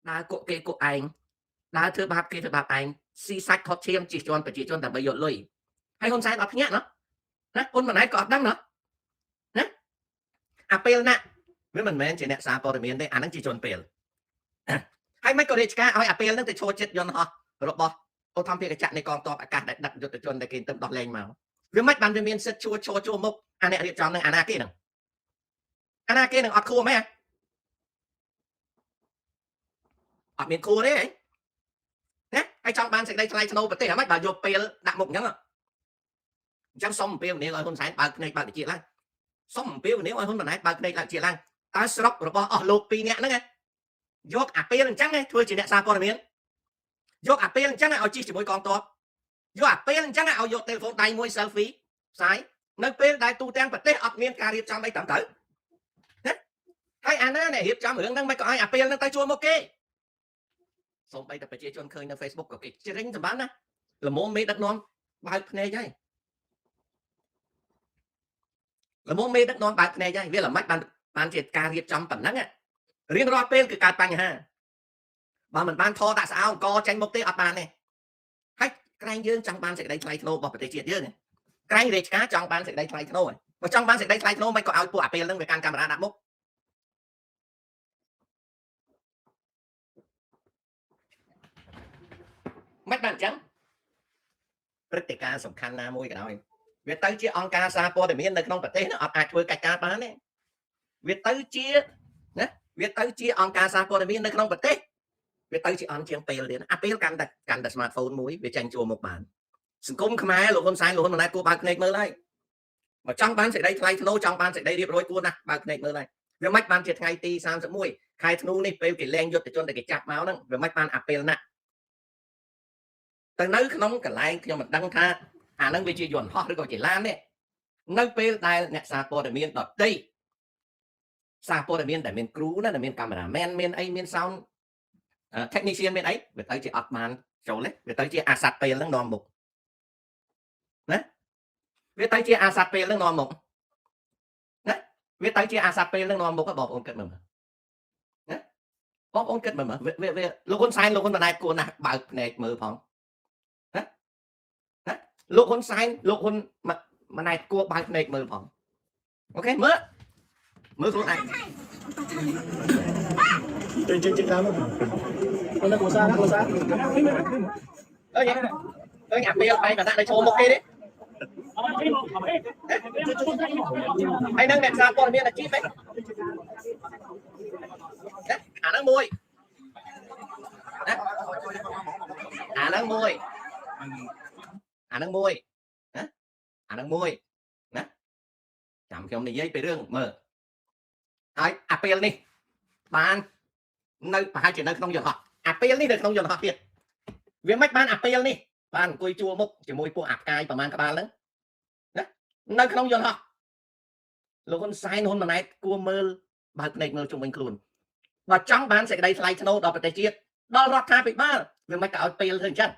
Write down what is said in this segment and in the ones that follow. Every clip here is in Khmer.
ដើរគុកគេគុកឯងដើរធ្វើបាបគេធ្វើបាបឯងស៊ីសាច់ថត់ឈាមជិះជាន់ប្រជាជនដើម្បីយកលុយហើយហ៊ុនសែនអត់ភ្ញាក់ណាហ៊ុនម៉ាណែតក៏អត់ដឹងណាអាពេលណាវាមិនមែនជាអ្នកសារព័ត៌មានទេអាហ្នឹងជាជនពេលហើយមិនក៏រាជការឲ្យអាពេលហ្នឹងទៅឈរចិត្តយន្តហោះរបស់ឧទ្ធម្ភាគចក្រនៃកងទ័ពអាកាសដែលដឹកយុទ្ធជនដែលគេទៅដោះលែងមកវាមិនបានវាមានសិទ្ធិជួមុខអាអ្នករៀបចំនឹងអាណាគេហ្នឹងអត់ខួរមែនអត់មានខួរទេណាហើយចង់បានសេចក្តីថ្លៃថ្នូរប្រទេសហ្មងបើយកពេលដាក់មុខអញ្ចឹងសុំអំពាវនាវឲ្យហ៊ុនសែនបើកភ្នែកបើកតិចឡើងសុំអំពាវនាវឲ្យហ៊ុនម៉ាណែតបើកភ្នែកឡើងតិចឡើងតើស្រុករបស់អស់លោក2នាក់ហ្នឹងយកអាពេលអញ្ចឹងធ្វើជាអ្នកសារព័ត៌មានយកអាពេលអញ្ចឹងឲ្យជិះជាមួយកងទ័ពយកអាពេលអញ្ចឹងឲ្យយកទូរស័ព្ទដៃមួយ selfie ផ្សាយនៅពេលដែលទូទាំងប្រទេសអត់មានការរៀបចំអីត្រឹមត្រូវហើយអាណាដែលរៀបចំរឿងហ្នឹងមិនក៏ឲ្យអាពេលហ្នឹងទៅជួលមកគេសូម្បីតែប្រជាជនឃើញនៅ Facebook ក៏គេជ្រិញសម្បានណាល្មមមេដឹកនាំបើកភ្នែកហើយល្មមមេដឹកនាំបើកភ្នែកហើយវាល្មិចបានជាការរៀបចំប៉ុណ្ណឹងរៀងរាល់ពេលគឺកើតបញ្ហាបើមិនបានថតដាក់ស្អោអង្គចេញមុខទេអត់បានទេហើយក្រែងយើងចង់បានសេចក្តីថ្លៃថ្នូររបស់ប្រទេសជាតិយើងក្រែងរាជការចង់បានសេចក្តីថ្លៃថ្នូរបើចង់បានសេចក្តីថ្លៃថ្នូរមិនក៏ឲ្យពួកអាពេលហ្នឹងវាកាន់កាមេរ៉ាដាក់មុខមិនបានអញ្ចឹងព្រឹត្តិការណ៍សំខាន់ណាមួយក៏ដោយវាទៅជាអង្គការសារព័ត៌មាននៅក្នុងប្រទេសនោះអត់អាចធ្វើកិច្ចការបានទេវាទៅជាអង្គការសារព័ត៌មាននៅក្នុងប្រទេសវាទៅជាអង្គជាងពេលទៀតអាពេលកាន់តែ smartphone មួយវាចាញ់ជួមុខបានសង្គមខ្មែរលោកហ៊ុនសែនលោកហ៊ុនម៉ាណែតគួរបើកភ្នែកមើលហើយបើចង់បានសេចក្តីថ្លៃថ្នូរចង់បានសេចក្តីរៀបរយគួរណាស់បើកភ្នែកមើលហើយវាមិនបានជាថ្ងៃទី31ខែធ្នូនេះពេលគេលែងយុទ្ធជនដែលគេចាប់មកហ្នឹងវាមិនបានអាពេលណាទៅនៅក្នុងកន្លែងខ្ញុំមិនដឹងថាអាហ្នឹងវាជាយន្តហោះឬក៏ជាឡានទេនៅពេលដែលអ្នកសារព័ត៌មានដតីសារព័ត៌មានដែលមានគ្រូណាដែលមានកាមេរ៉ាមែនមានអីមាន sound technician មានអីវាទៅជាអត់បានចូលទេវាទៅជាអាស័តពេលហ្នឹងនាំមុខណាវាទៅជាអាស័តពេលហ្នឹងនាំមុខណាវាទៅជាអាស័តពេលហ្នឹងនាំមុខបងប្អូនគិតមើលណាបងប្អូនគិតមើលវាលោកហ៊ុនសែនលោកហ៊ុនម៉ាណែតគួរណាស់បើកភ្នែកមើលផងណាលោកហ៊ុនសែនលោកហ៊ុនម៉ាណែតគួរបើកភ្នែកមើលផងអូខេមើលខ្លួនឯងចេញតាមមកនៅគូសាអើយអាពេលបែកក៏ដាក់ទៅចូលមុខគេទេហើយនឹងអ្នកសារព័ត៌មានអាជីពឯងអាហ្នឹងមួយណាអាហ្នឹងមួយណាចាំខ្ញុំនិយាយពីរឿងមើលហើយអាពេលនេះបាននៅប្រហែលជានៅក្នុងយន្តហោះអាពេលនេះនៅក្នុងយន្តហោះទៀតវាមិនបានអាពេលនេះបានអង្គុយជួលមុខជាមួយពួកអាផ្កាយប្រហែលក្បាលហ្នឹងណានៅក្នុងយន្តហោះលោកហ៊ុនសែនហ៊ុនម៉ាណែតគួរមើលបើកភ្នែកមើលជុំវិញខ្លួនបើចង់បានសេចក្តីថ្លៃថ្នូរដល់ប្រទេសជាតិដល់រដ្ឋាភិបាលវាមិនក៏ឲ្យពេលធ្វើអញ្ចឹង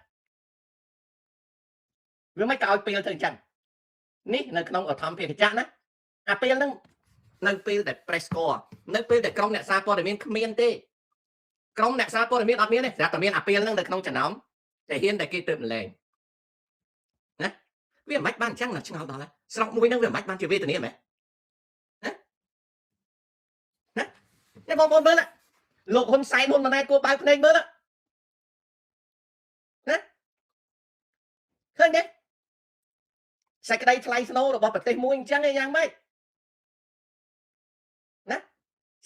នេះនៅក្នុងឧទ្ធម្ភាគចក្រណាអាពេលហ្នឹងនៅពេលដែល press score នៅពេលដែលក្រុមអ្នកសារព័ត៌មានគ្មានទេក្រុមអ្នកសារព័ត៌មានអត់មានទេស្រាប់តែមានអាពេលហ្នឹងនៅក្នុងចំណោមតែហ៊ានតែគេទៅម្លែងណាវាមិនបានអញ្ចឹងណាឆ្ងល់ដល់ហើយស្រុកមួយហ្នឹងវាមិនបានជាវេទនាមែនណាបងប្អូនមើលលោកហ៊ុនសែនហ៊ុនម៉ាណែតគួរបើកភ្នែកមើលណាឃើញទេសេចក្តីថ្លៃថ្នូររបស់ប្រទេសមួយអញ្ចឹងឯយ៉ាងម៉េចណា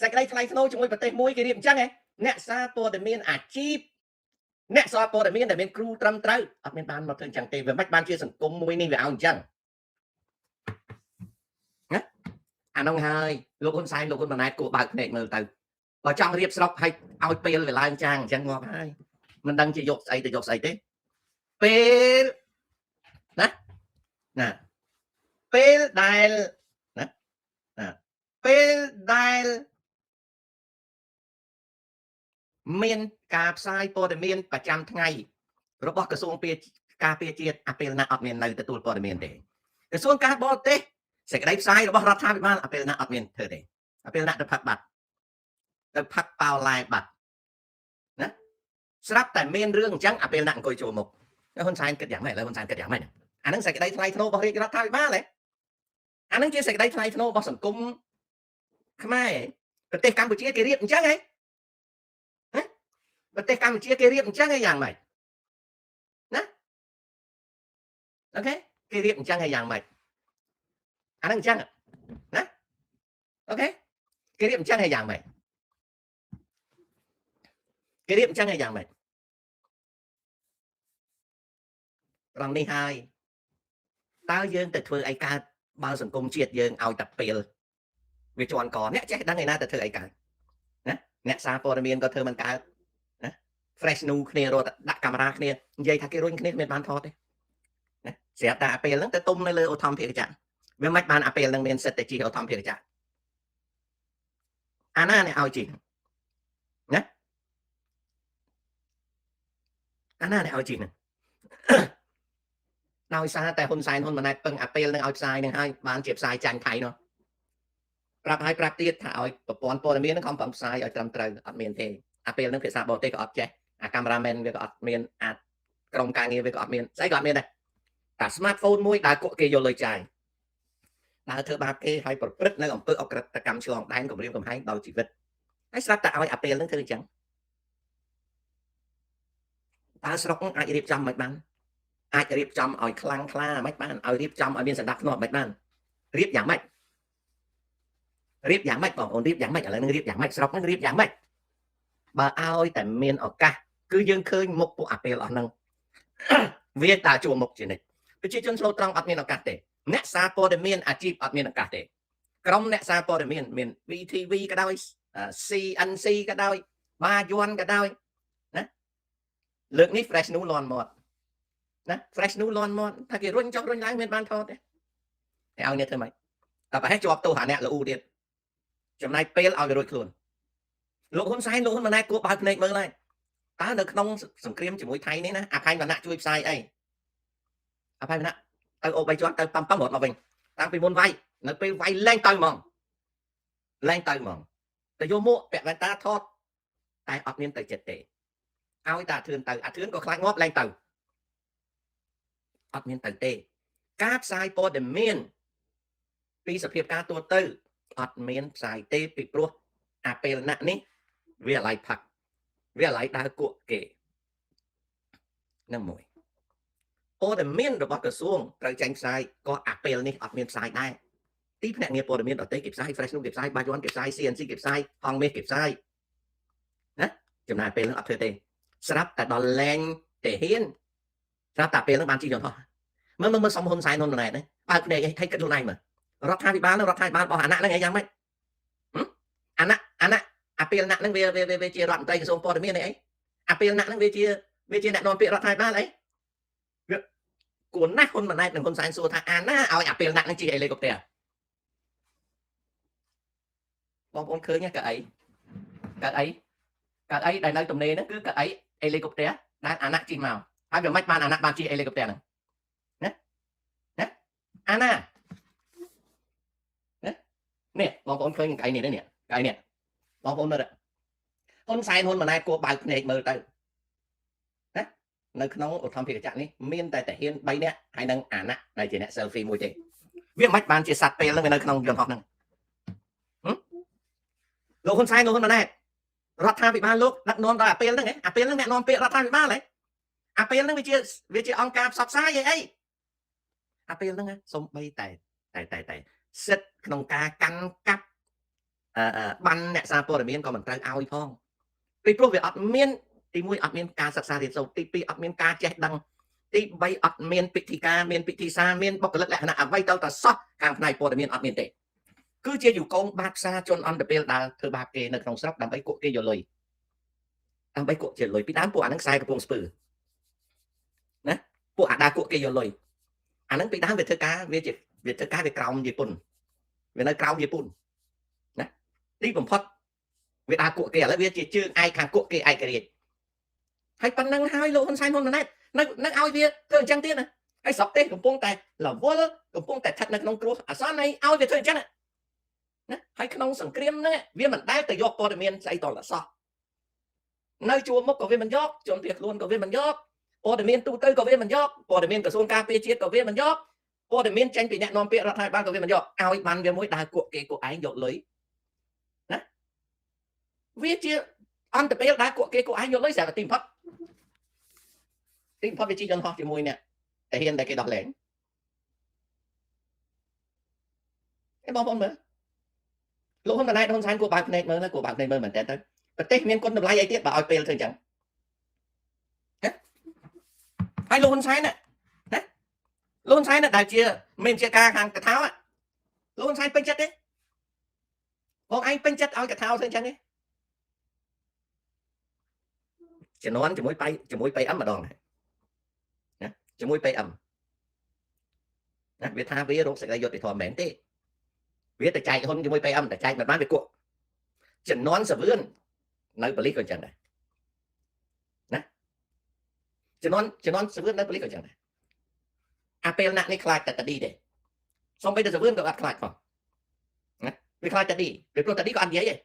សេចក្តីថ្លៃថ្នូរជាមួយប្រទេសមួយគេរៀបអញ្ចឹងឯអ្នកសារព័ត៌មានអាជីពអ្នកសារព័ត៌មានដែលមានគ្រូត្រឹមត្រូវអត់មានបានមកធ្វើអញ្ចឹងទេវាមិនបានជាសង្គមមួយនេះវាឲ្យអញ្ចឹងណាអានោះហើយលោកហ៊ុនសែនលោកហ៊ុនម៉ាណែតគួរបើកភ្នែកមើលទៅបើចង់រៀបស្រុកឲ្យពេលវាឡើងចាងអញ្ចឹងងាប់ហើយមិនដឹងជាយកស្អីទៅយកស្អីទេពេលណាពេលដែលមានការផ្សាយព័ត៌មានប្រចាំថ្ងៃរបស់ក្រសួងការពារជាតិអាពេលណាអត់មាននៅទទួលព័ត៌មានទេក្រសួងការបរទេសសេចក្តីផ្សាយរបស់រដ្ឋាភិបាលអាពេលណាអត់មានធ្វើទេអាពេលណាទៅផឹកបាត់ទៅផឹកប៉ោឡែបាត់ ស្រាប់តែមានរឿងអញ្ចឹងអាពេលណាអង្គុយចូលមុខហ៊ុនសែនគិតយ៉ាងម៉េចឥឡូវហ៊ុនសែនគិតយ៉ាងម៉េចអានឹងសេចក្តីថ្លៃថ្នូររបស់រាជរដ្ឋាភិបាលហ៎អានឹងជាសេចក្តីថ្លៃថ្នូររបស់សង្គមខ្មែរប្រទេសកម្ពុជាគេរៀបអញ្ចឹងហ៎ប្រទេសកម្ពុជាគេរៀបអញ្ចឹងហ៎យ៉ាងម៉េចណាអូខេគេរៀបអញ្ចឹងហ៎យ៉ាងម៉េចអានឹងអញ្ចឹងណាអូខេគេរៀបអញ្ចឹងហ៎យ៉ាងម៉េចគេរៀបអញ្ចឹងហ៎យ៉ាងម៉េចត្រង់នេះហើយតើយើងទៅធ្វើអីកើតបើសង្គមជាតិយើងឲ្យតែពេលវាជន់កអ្នកចេះដឹងឯណាទៅធ្វើអីកើតណាអ្នកសារព័ត៌មានក៏ធ្វើមិនកើតណា fresh news គ្នារត់ដាក់កាមេរ៉ាគ្នានិយាយថាគេរុញគ្នាគ្មានបានថតទេណាស្រាប់តែអាពេលហ្នឹងទៅទុំនៅលើឧទ្ធម្ភាគចក្រវាមិនបានអាពេលហ្នឹងមានសិទ្ធិទៅជិះឧទ្ធម្ភាគចក្រអាណាអ្នកឲ្យជិះណាអាណាអ្នកឲ្យជិះហ្នឹងដោយសារតែហ៊ុនសែនហ៊ុនម៉ាណែតពឹងអាពេលនឹងឲ្យផ្សាយនឹងឲ្យបានជាផ្សាយចាញ់ថៃនោះប្រាប់ឲ្យប្រាប់ទៀតថាឲ្យប្រព័ន្ធព័ត៌មាននឹងខំប្រឹងផ្សាយឲ្យត្រឹមត្រូវអត់មានទេអាពេលនឹងភាសាបរទេសក៏អត់ចេះអាកាមេរ៉ាមែនវាក៏អត់មានអាចក្រុមការងារវាក៏អត់មានស្អីក៏អត់មានដែរតែ smartphone មួយដើរគក់គេយកលុយចាយដើរធ្វើបាបគេឲ្យប្រព្រឹត្តនៅអំពើអក្រិតកម្មឆ្លងដែនគម្រាមកំហែងដល់ជីវិតហើយស្រាប់តែឲ្យអាពេលនឹងធ្វើអញ្ចឹងតើស្រុកអាចរៀបចំមិនបានអាចរៀបចំឲ្យខ្លាំងក្លាមិនបានឲ្យរៀបចំឲ្យមានសណ្ដាប់ធ្នាប់មិនបានរៀបយ៉ាងម៉េចបងប្អូនរៀបយ៉ាងម៉េចឥឡូវនឹងរៀបយ៉ាងម៉េចស្រុកនឹងរៀបយ៉ាងម៉េចបើឲ្យតែមានឱកាសគឺយើងឃើញមុខពួកអាពេលអស់ហ្នឹងវាតាជួមុខជានិច្ចប្រជាជនឆ្លូតត្រង់អត់មានឱកាសទេអ្នកសារព័ត៌មានអាជីពអត់មានឱកាសទេក្រុមអ្នកសារព័ត៌មាន VTV ក៏ដោយ CNC ក៏ដោយបាយ័នក៏ដោយណាលើកនេះ fresh news លន់មាត់ណា fresh news លន់មាត់ថាគេរុញចុះរុញឡើងមានបានថតទេតែឲ្យអ្នកធ្វើម៉េចតែប្រហែលជាប់ទោសអាអ្នកល្អូទៀតចំណាយពេលឲ្យវារួចខ្លួនលោកហ៊ុនសែនលោកហ៊ុនម៉ាណែតគួរបើកភ្នែកមើលហើយតើនៅក្នុងសង្គ្រាមជាមួយថៃនេះណាអភ័យវណ្ណៈជួយផ្សាយអីអភ័យវណ្ណៈទៅអូបីជាន់ទៅប៉ំរត់មកវិញតាំងពីមុនវាយនៅពេលវាយលែងទៅហ្មងទៅយកមួកពាក់វ៉ែនតាថតតែអត់មានទៅចិត្តទេឲ្យតែអាធឿនទៅអាធឿនក៏ខ្លាចងាប់លែងទៅអត់មានទៅទេការផ្សាយព័ត៌មានពីសភាពការទូទៅអត់មានផ្សាយទេពីព្រោះអាពេលណាក់នេះវាអាឡ័យផឹកវាអាឡ័យដើរគក់គេនឹងមួយព័ត៌មានរបស់ក្រសួងត្រូវចេញផ្សាយក៏អាពេលនេះអត់មានផ្សាយដែរទីភ្នាក់ងារព័ត៌មានដទៃគេផ្សាយ fresh news គេផ្សាយបាយ័នគេផ្សាយ CNC គេផ្សាយហងមេឃគេផ្សាយណាចំណាយពេលនឹងអត់ធ្វើទេស្រាប់តែដល់លែងទេហ៊ានស្រាប់តែពេលនឹងបានជីយន្តហោះមើលសំហ៊ុនសែនហ៊ុនម៉ាណែតបើកភ្នែកឲ្យគិតខ្លួនឯងមើលរដ្ឋាភិបាលរបស់អាណត្តិហ្នឹងយ៉ាងម៉េចអាណត្តិអាពេលណាក់ហ្នឹងវាជារដ្ឋមន្ត្រីក្រសួងព័ត៌មានអីអាពេលណាក់ហ្នឹងវាជាអ្នកនាំពាក្យរដ្ឋាភិបាលអីវាគួរណាស់ហ៊ុនម៉ាណែតនិងហ៊ុនសែនសួរថាអាណាឲ្យអាពេលណាក់ហ្នឹងជិះហេលីកូបទ័របងប្អូនឃើញកើតអីដែលនៅទំនេរហ្នឹងគឺកើតអីហេលីកូបទ័រដែលអាណាជិះមកហើយវាមិនបានអាណាបានជិះហេលីកូបទ័រហ្នឹងណាអាណានេះបងប្អូនឃើញកៅនេះនេះកៅនេះបងប្អូនមើលហ៊ុនសែនហ៊ុនម៉ាណែតគួរបើកភ្នែកមើលទៅណានៅក្នុងឧទ្ធម្ភាគចក្រនេះមានតែតាហ៊ាន3នាក់ហើយនឹងអាណាដែលជាអ្នក selfie មួយទេវាមិនបានជាសัตว์ពេលហ្នឹងវានៅក្នុងយន្តហោះហ្នឹងលោកហ៊ុនសែនលោកហ៊ុនម៉ាណែតរដ្ឋាភិបាលលោកដឹកនាំដល់អាពេលហ្នឹងអាពេលហ្នឹងអ្នកនាំពាក្យរដ្ឋាភិបាលអាពេលហ្នឹងវាជាអង្គការផ្សព្វផ្សាយអីអាពេលហ្នឹងសំបីតែសិទ្ធក្នុងការកាន់កាប់បានអ្នកសារព័ត៌មានក៏មិនត្រូវឲ្យផងពីព្រោះវាអត់មានទី1អត់មានការសិក្សារៀនសូត្រទី2អត់មានការចេះដឹងទី3អត់មានពិធីការមានពិធីសារមានបុគ្គលិកលក្ខណៈអ្វីទៅតែសោះខាងផ្នែកព័ត៌មានអត់មានទេគឺជាយុគងបាតផ្សារជនអន្តរពេលដើរធ្វើបាបគេនៅក្នុងស្រុកដើម្បីគក់គេយកលុយដើម្បីគក់ជាលុយពីដើមពួកអានឹងខ្សែកំពង់ស្ពឺណាពួកអាដើរគក់គេយកលុយអានឹងពីដើមវាធ្វើការវាក្រោមญี่ปุ่นវានៅក្រោមญี่ปุ่นណាទីបំផុតវាដើរគក់គេឥឡូវវាជាជើងឯកខាងគក់គេឯករាជ្យហើយប៉ុណ្ណឹងហើយលោកហ៊ុនសែនហ៊ុនម៉ាណែតនៅឲ្យវាធ្វើអញ្ចឹងទៀតណាហើយស្រុកទេសកំពុងតែរវល់កំពុងតែស្ថិតនៅក្នុងគ្រោះអាសន្នឲ្យវាធ្វើអញ្ចឹងណាហើយក្នុងសង្គ្រាមហ្នឹងវាមិនដែលទៅយកព័ត៌មានស្អីតលសោះ nơi chùa mốc có viên mình dốc chọn việc luôn có viên mình dốc ô để miền tu tư có viên mình dốc ô để miền cả xuông cà phê chiết có viên mình dốc ô để miền tranh bị nhẹ non bịa ra hai ban có viên mình dốc ao ban viên mũi đài của cái của anh dội lưới nè viết chia ăn tập bê đài của cái của anh dội lưới sẽ là tìm pháp về chi dân họ thì mùi nè thể hiện tại cái đọc lẻn cái bom nữa lúc hôm nay hôm sáng của bạn này mới của bạn này mới mình tên tới tết miền quân đập lại ấy tiếp bảo pê thường chẳng hai luôn sáng nè luôn sáng nè đại chia mình chia ca hàng cả tháo á luôn sáng bên chất đấy còn anh bên chất ao cả tháo thường chẳng đấy chỉ nói chỉ mối bay ấm mà đòn này chỉ mối bay ấm Việt Nam với đâu sẽ gây được thò mến thế Việt tại chạy hôn chỉ mối bay ấm tại chạy mà bán về cuộc chỉ nói sợ vươn nói balik còn chẳng này chỉ nói sợ vươn nói balik còn chẳng này apel nãy này khai tại đi để xong bây giờ vươn có khai không vì khai tại đi vì pro tại đi có ăn giấy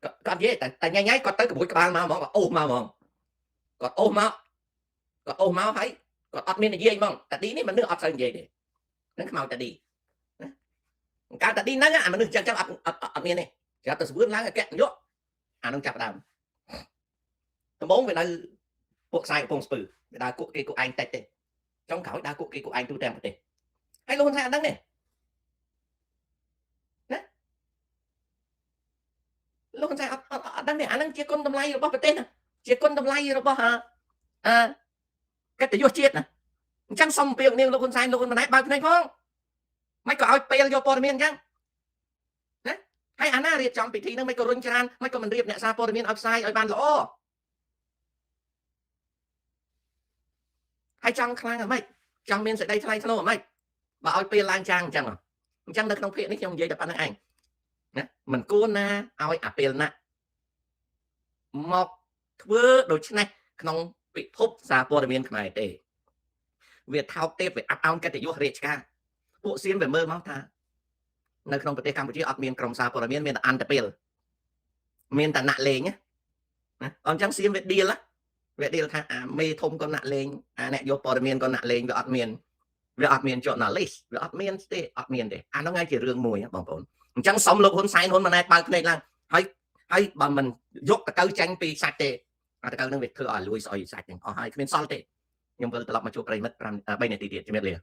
có ăn giấy tại nhanh nhái có tới cái buổi bàn mà mong ôm mà mong còn ôm máu thấy còn ọt miên là gì mong tại đi này mà nước ọt sao gì để nó màu tại đi cả tại đi nắng mà nước chẳng ọt miên này chỉ từ vươn lá cái kẹt nhốt nó chặt đàm bốn về đây cuộc sai của spừ đã cụ kia của anh tệ tệ trong khảo đã cụ kia của anh tu tem tệ hay luôn ra đắng này luôn ra đắng này anh chia con tầm lai rồi bao tên à chia con tầm lai rồi bao hả cái tự do chết nè chẳng xong việc nên luôn sai luôn mà nãy bao này không mấy có ai pel vô portmen chăng hay anh riêng trong bị thi nó mấy có rung chan mấy có mình riêng nè sa portmen outside ở ban lỗ hay trong khang là mấy trong miền sẽ đây thay thô mấy bà ơi pe lang trang chẳng à chẳng được không phiền đấy trong dây đập anh mình cô na ơi pe na một vừa đồ này không bị thúc ra po miền này để việc thao tép về áp ao cái tự do hệ ca bộ xuyên về mơ máu tha nơi không có Campuchia ở miền Krong Sa po miền là ăn tập pel miền tận nạ lề nhé còn chẳng xuyên về đi lá về điều thà mê thông con nạ lên nè vô po miền con nạ lên về ọt miền chọn là list về ọt miền để ọt miền để nó ngay chỉ riêng mùi bằng bồn chẳng sống lúc hôn sai hôn mà này bao này là hay bà mình dốc cái câu tranh pi sạch tệ câu năng việc thừa lùi soi sạch hai miền sau tệ nhưng vừa tập mà chụp đây mất bên này tiền cho biết liền